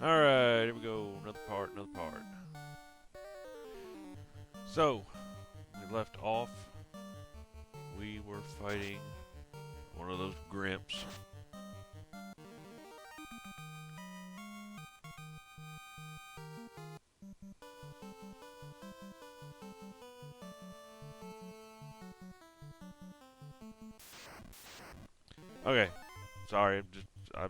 Alright, here we go. Another part, another part. So, we left off. We were fighting one of those grimps. Okay, sorry, I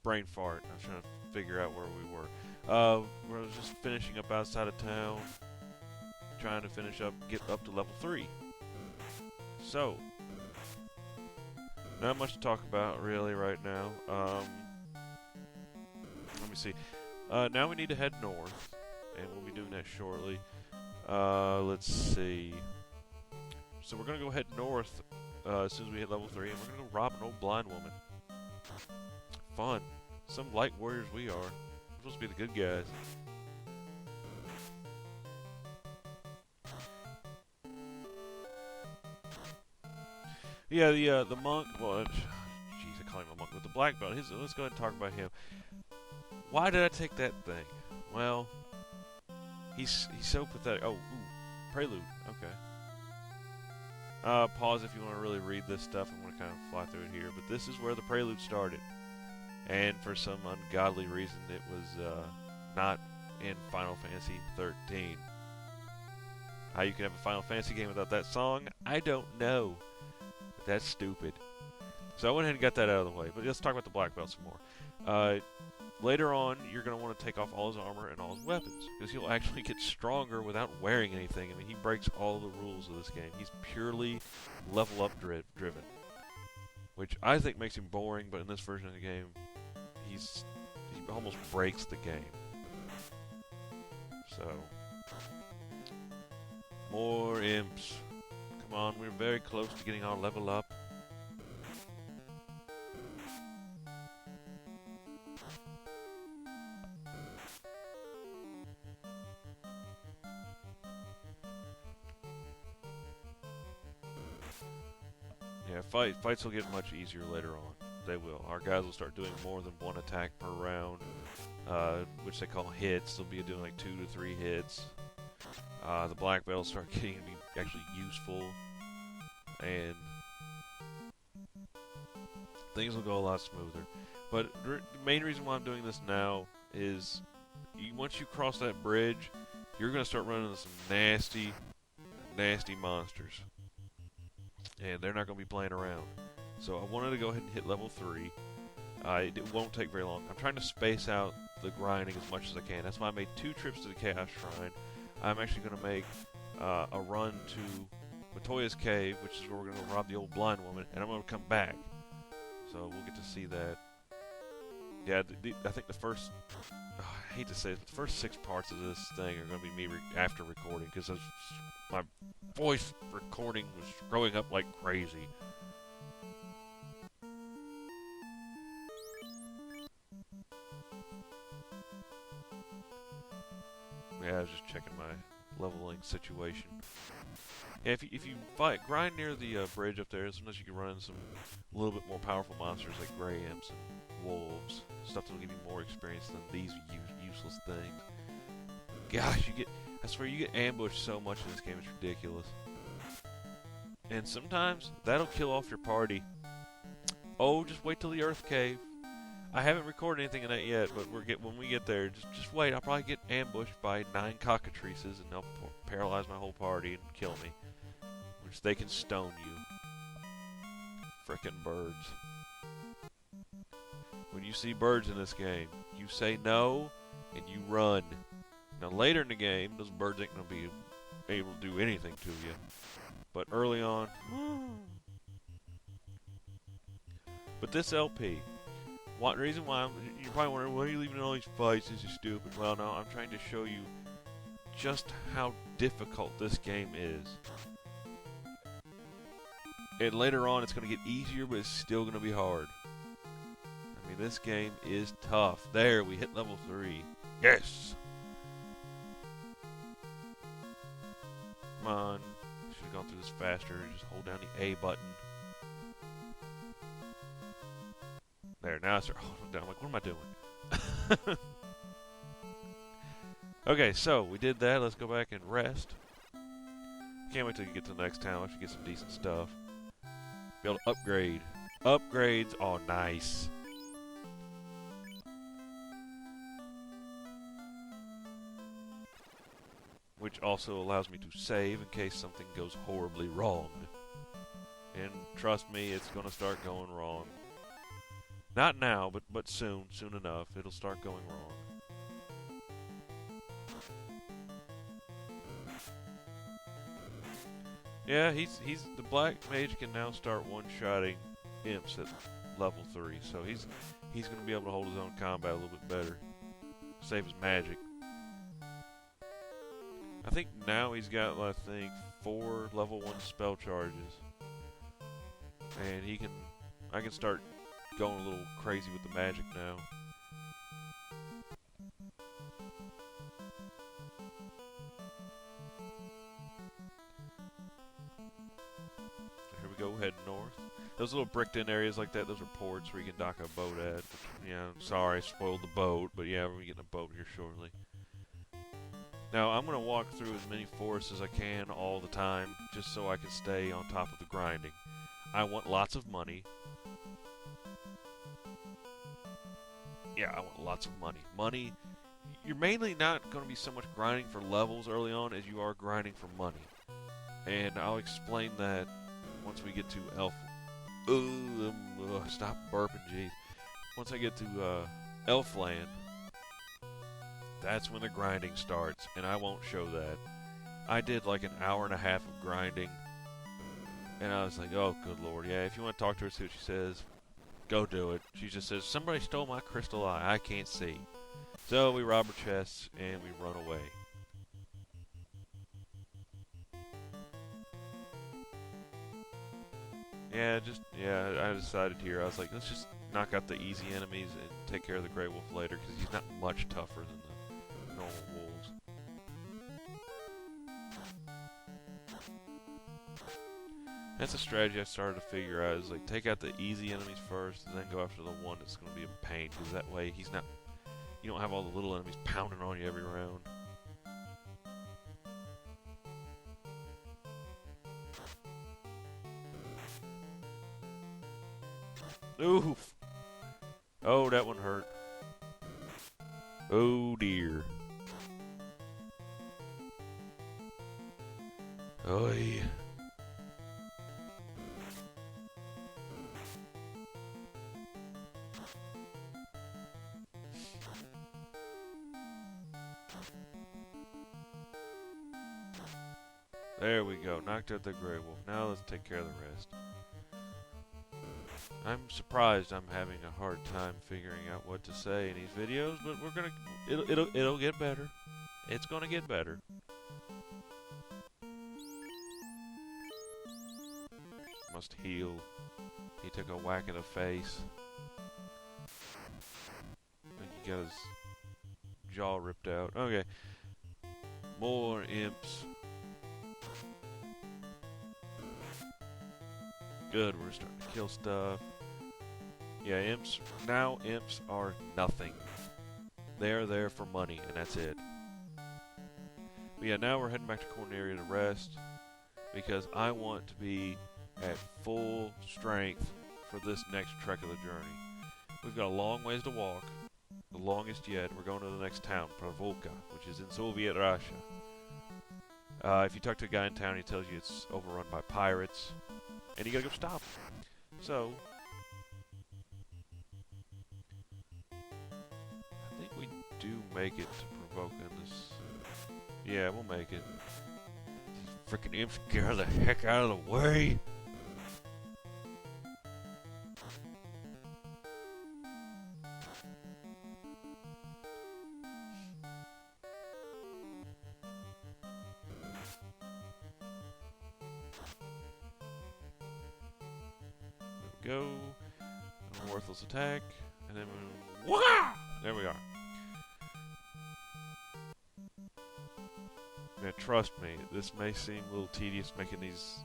brain fart. I was trying to figure out where we were. We were just finishing up outside of town, trying to finish up, get up to level 3. So, not much to talk about really right now. Let me see. Now we need to head north, and we'll be doing that shortly. Let's see. So we're gonna go head north as soon as we hit level 3, and we're gonna go rob an old blind woman. Fun. Some light warriors we are. We're supposed to be the good guys. Yeah, the monk. Well, jeez, I call him a monk with the black belt. Let's go ahead and talk about him. Why did I take that thing? Well, he's so pathetic. Oh, ooh, prelude. Okay. Pause if you want to really read this stuff. I'm going to kind of fly through it here. But this is where the prelude started. And for some ungodly reason, it was not in Final Fantasy 13. How you can have a Final Fantasy game without that song, I don't know. But that's stupid. So I went ahead and got that out of the way. But let's talk about the black belt some more. Later on, you're going to want to take off all his armor and all his weapons, because he'll actually get stronger without wearing anything. I mean, he breaks all the rules of this game. He's purely level up driven, which I think makes him boring, but in this version of the game, he almost breaks the game. So, more imps. Come on, we're very close to getting our level up. Yeah, fights will get much easier later on. They will. Our guys will start doing more than one attack per round, which they call hits. They'll be doing like 2 to 3 hits. The black belts start getting to be actually useful, and things will go a lot smoother. But the main reason why I'm doing this now is once you cross that bridge, you're going to start running into some nasty, nasty monsters. And they're not going to be playing around. So I wanted to go ahead and hit level 3. It won't take very long. I'm trying to space out the grinding as much as I can. That's why I made 2 trips to the Chaos Shrine. I'm actually going to make a run to Matoya's cave, which is where we're going to rob the old blind woman, and I'm going to come back. So we'll get to see that. Yeah, I think the first, I hate to say it, but the first 6 parts of this thing are going to be me after recording, because my voice recording was growing up like crazy. Yeah, I was just checking my leveling situation. Yeah, if you grind near the bridge up there, sometimes you can run into some a little bit more powerful monsters like gray imps and wolves, stuff that'll give you more experience than these useless things. Gosh, I swear you get ambushed so much in this game, it's ridiculous. And sometimes that'll kill off your party. Oh, just wait till the Earth Cave. I haven't recorded anything in that yet, but when we get there, just wait. I'll probably get ambushed by 9 cockatrices, and they'll paralyze my whole party and kill me. Which they can stone you. Frickin' birds. When you see birds in this game, you say no, and you run. Now later in the game, those birds ain't going to be able to do anything to you. But early on... But this LP... the reason why you're probably wondering, why are you leaving all these fights? This is stupid. Well, no, I'm trying to show you just how difficult this game is. And later on, it's going to get easier, but it's still going to be hard. I mean, this game is tough. There, we hit level 3. Yes! Come on. Should have gone through this faster. Just hold down the A button. There, now I start holding down. I'm like, what am I doing? Okay, so we did that. Let's go back and rest. Can't wait till you get to the next town. I should get some decent stuff. Be able to upgrade. Upgrades. Oh, nice. Which also allows me to save in case something goes horribly wrong. And trust me, it's going to start going wrong. Not now, but soon enough, it'll start going wrong. Yeah, he's the black mage can now start one-shotting imps at level 3, so he's going to be able to hold his own combat a little bit better. Save his magic. I think now he's got, I think, 4 level 1 spell charges. And I can start going a little crazy with the magic now. Here we go, heading north. Those little bricked in areas like that, those are ports where you can dock a boat at. Which, yeah, sorry, I spoiled the boat, but yeah, we're getting a boat here shortly. Now, I'm going to walk through as many forests as I can all the time, just so I can stay on top of the grinding. I want lots of money. Yeah, I want lots of money. Money, you're mainly not going to be so much grinding for levels early on as you are grinding for money. And I'll explain that once we get to stop burping, jeez. Once I get to Elfland, that's when the grinding starts, and I won't show that. I did like an hour and a half of grinding, and I was like, oh, good lord, yeah, if you want to talk to her, see what she says, go do it. She just says, somebody stole my crystal eye, I can't see. So we rob her chests, and we run away. I decided here, I was like, let's just knock out the easy enemies and take care of the Grey Wolf later, because he's not much tougher than the normal wolves. That's a strategy I started to figure out, is like, take out the easy enemies first, and then go after the one that's going to be a pain, because that way you don't have all the little enemies pounding on you every round. Oof! Oh, that one hurt. Oh dear. Oy. There we go. Knocked out the Grey Wolf. Now let's take care of the rest. I'm surprised I'm having a hard time figuring out what to say in these videos, but we're gonna. It'll get better. It's gonna get better. Must heal. He took a whack in the face. I think he got his jaw ripped out. Okay. More imps. Good, we're starting to kill stuff. Yeah, imps are nothing. They're there for money, and that's it. But yeah, now we're heading back to Corneria to rest, because I want to be at full strength for this next trek of the journey. We've got a long ways to walk, the longest yet. We're going to the next town, Pravoka, which is in Soviet Russia. If you talk to a guy in town, he tells you it's overrun by pirates, and you gotta go stop them. So, I think we do make it to Pravoka in this. Yeah, we'll make it. These freaking imps, get the heck out of the way! Go. A worthless attack. And then wah! There we are. Now trust me, this may seem a little tedious making these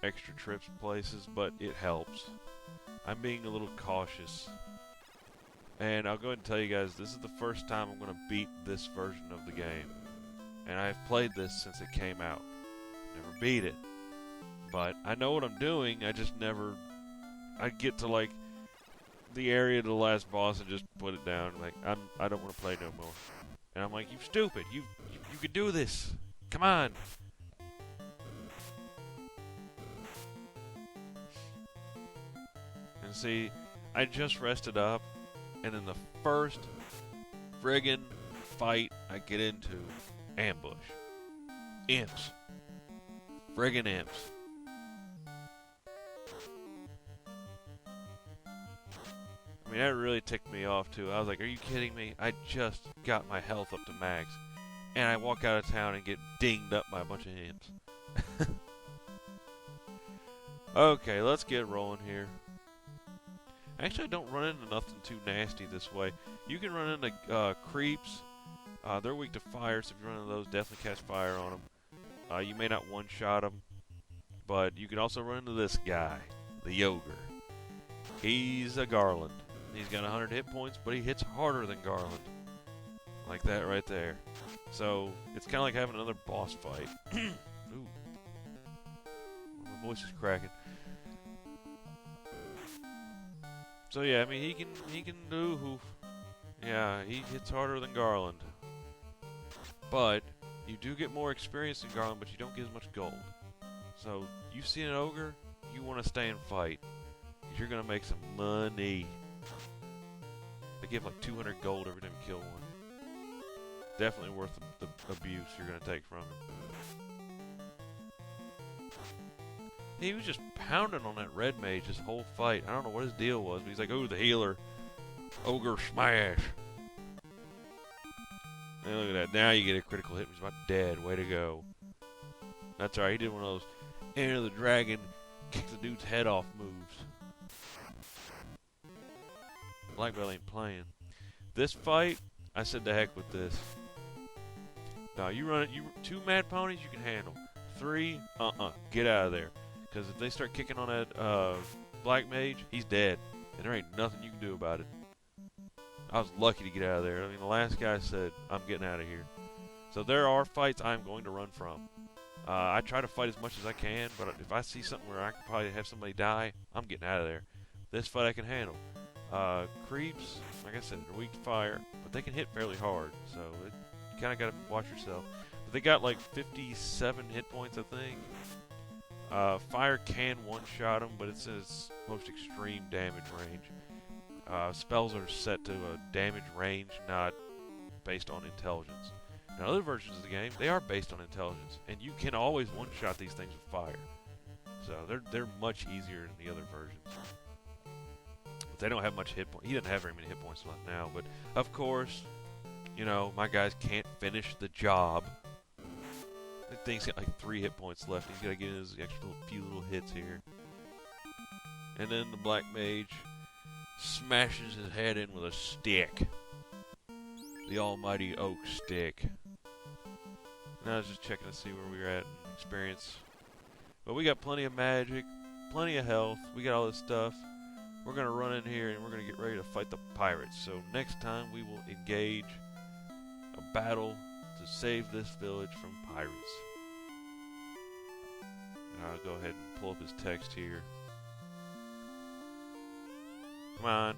extra trips places, but it helps. I'm being a little cautious. And I'll go ahead and tell you guys, this is the first time I'm going to beat this version of the game. And I've played this since it came out. Never beat it. But I know what I'm doing, I just never... I get to, like, the area to the last boss and just put it down. Like, I don't want to play no more. And I'm like, you stupid, you could do this. Come on. And see, I just rested up, and in the first friggin' fight I get into, ambush. Imps. Friggin' imps. I mean, that really ticked me off, too. I was like, are you kidding me? I just got my health up to max, and I walk out of town and get dinged up by a bunch of imps. Okay, let's get rolling here. Actually, I don't run into nothing too nasty this way. You can run into creeps. They're weak to fire, so if you run into those, definitely catch fire on them. You may not one-shot them, but you can also run into this guy, the ogre. He's a Garland. He's got 100 hit points, but he hits harder than Garland. Like that right there. So, it's kind of like having another boss fight. Ooh. My voice is cracking. So yeah, I mean, he can do... Yeah, he hits harder than Garland. But, you do get more experience than Garland, but you don't get as much gold. So, you see an ogre, you want to stay and fight. Because you're going to make some money. They give like 200 gold every time you kill one. Definitely worth the abuse you're going to take from him. He was just pounding on that red mage this whole fight. I don't know what his deal was, but he's like, ooh, the healer. Ogre smash. And look at that. Now you get a critical hit. He's about dead. Way to go. That's alright. He did one of those Enter the Dragon, kick the dude's head off moves. Black Belt ain't playing. This fight, I said to heck with this. Now, you run it. 2 mad ponies you can handle. 3, get out of there. Because if they start kicking on that black mage, he's dead. And there ain't nothing you can do about it. I was lucky to get out of there. I mean, the last guy said, I'm getting out of here. So there are fights I'm going to run from. I try to fight as much as I can, but if I see something where I can probably have somebody die, I'm getting out of there. This fight I can handle. Creeps, like I said, they're weak to fire, but they can hit fairly hard. So you kind of got to watch yourself. But they got like 57 hit points, I think. Fire can one-shot them, but it's in its most extreme damage range. Spells are set to a damage range, not based on intelligence. In other versions of the game, they are based on intelligence, and you can always one-shot these things with fire. So they're much easier than the other versions. But they don't have much hit points. He doesn't have very many hit points left now, but of course, you know, my guys can't finish the job. I think he's got like 3 hit points left. He's got to get in his extra few little hits here. And then the black mage smashes his head in with a stick. The almighty oak stick. Now I was just checking to see where we were at in experience. But we got plenty of magic, plenty of health. We got all this stuff. We're going to run in here and we're going to get ready to fight the pirates. So next time we will engage a battle to save this village from pirates. I'll go ahead and pull up his text here. Come on.